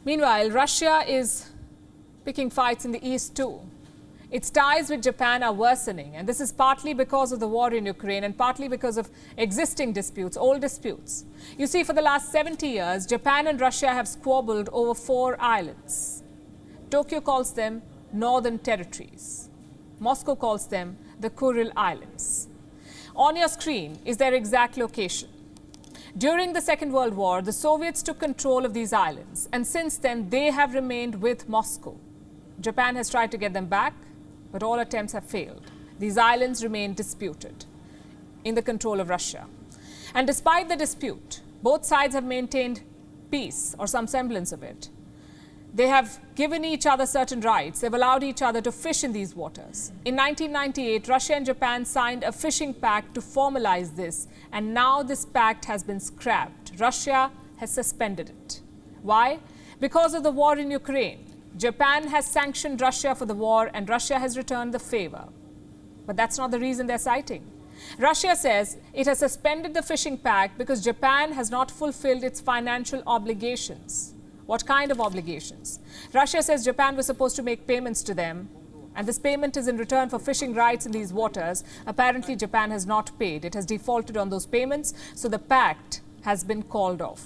Meanwhile, Russia is picking fights in the east too. Its ties with Japan are worsening, and this is partly because of the war in Ukraine and partly because of existing disputes, old disputes. You see, for the last 70 years, Japan and Russia have squabbled over 4 islands. Tokyo calls them northern territories. Moscow calls them the Kuril Islands. On your screen is their exact location. During the Second World War, the Soviets took control of these islands, and since then they have remained with Moscow. Japan has tried to get them back, but all attempts have failed. These islands remain disputed in the control of Russia. And despite the dispute, both sides have maintained peace or some semblance of it. They have given each other certain rights. They've allowed each other to fish in these waters. In 1998, Russia and Japan signed a fishing pact to formalize this, and now this pact has been scrapped. Russia has suspended it. Why? Because of the war in Ukraine. Japan has sanctioned Russia for the war, and Russia has returned the favor. But that's not the reason they're citing. Russia says it has suspended the fishing pact because Japan has not fulfilled its financial obligations. What kind of obligations? Russia says Japan was supposed to make payments to them, and this payment is in return for fishing rights in these waters. Apparently, Japan has not paid. It has defaulted on those payments, so the pact has been called off.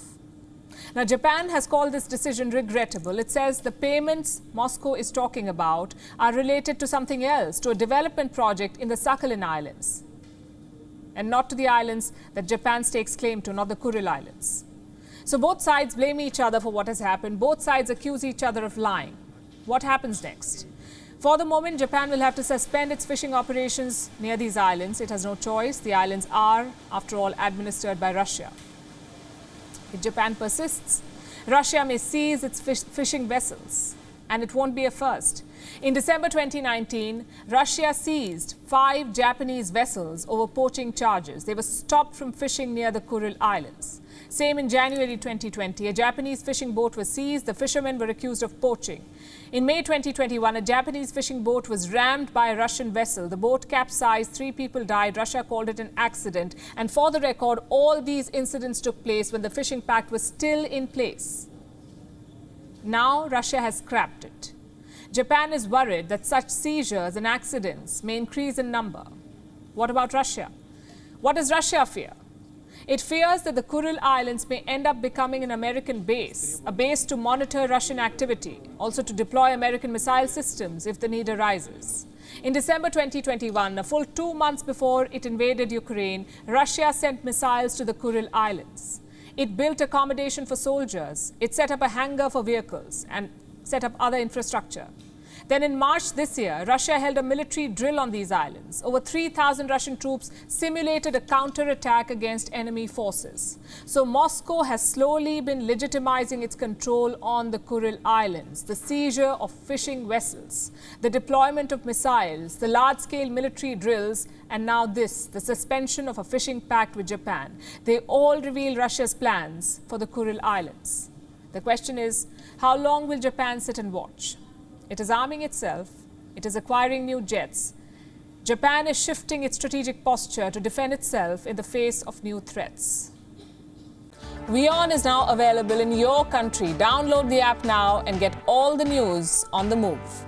Now, Japan has called this decision regrettable. It says the payments Moscow is talking about are related to something else, to a development project in the Sakhalin Islands, and not to the islands that Japan stakes claim to, not the Kuril Islands. So both sides blame each other for what has happened. Both sides accuse each other of lying. What happens next? For the moment, Japan will have to suspend its fishing operations near these islands. It has no choice. The islands are, after all, administered by Russia. If Japan persists, Russia may seize its fishing vessels, and it won't be a first. In December 2019, Russia seized 5 Japanese vessels over poaching charges. They were stopped from fishing near the Kuril Islands. Same in January 2020, a Japanese fishing boat was seized. The fishermen were accused of poaching. In May 2021, a Japanese fishing boat was rammed by a Russian vessel. The boat capsized, 3 people died. Russia called it an accident. And for the record, all these incidents took place when the fishing pact was still in place. Now, Russia has scrapped it. Japan is worried that such seizures and accidents may increase in number. What about Russia? What does Russia fear? It fears that the Kuril Islands may end up becoming an American base, a base to monitor Russian activity, also to deploy American missile systems if the need arises. In December 2021, a full 2 months before it invaded Ukraine, Russia sent missiles to the Kuril Islands. It built accommodation for soldiers. It set up a hangar for vehicles and set up other infrastructure. Then in March this year, Russia held a military drill on these islands. Over 3,000 Russian troops simulated a counterattack against enemy forces. So Moscow has slowly been legitimizing its control on the Kuril Islands, the seizure of fishing vessels, the deployment of missiles, the large-scale military drills, and now this, the suspension of a fishing pact with Japan. They all reveal Russia's plans for the Kuril Islands. The question is, how long will Japan sit and watch? It is arming itself. It is acquiring new jets. Japan is shifting its strategic posture to defend itself in the face of new threats. WION is now available in your country. Download the app now and get all the news on the move.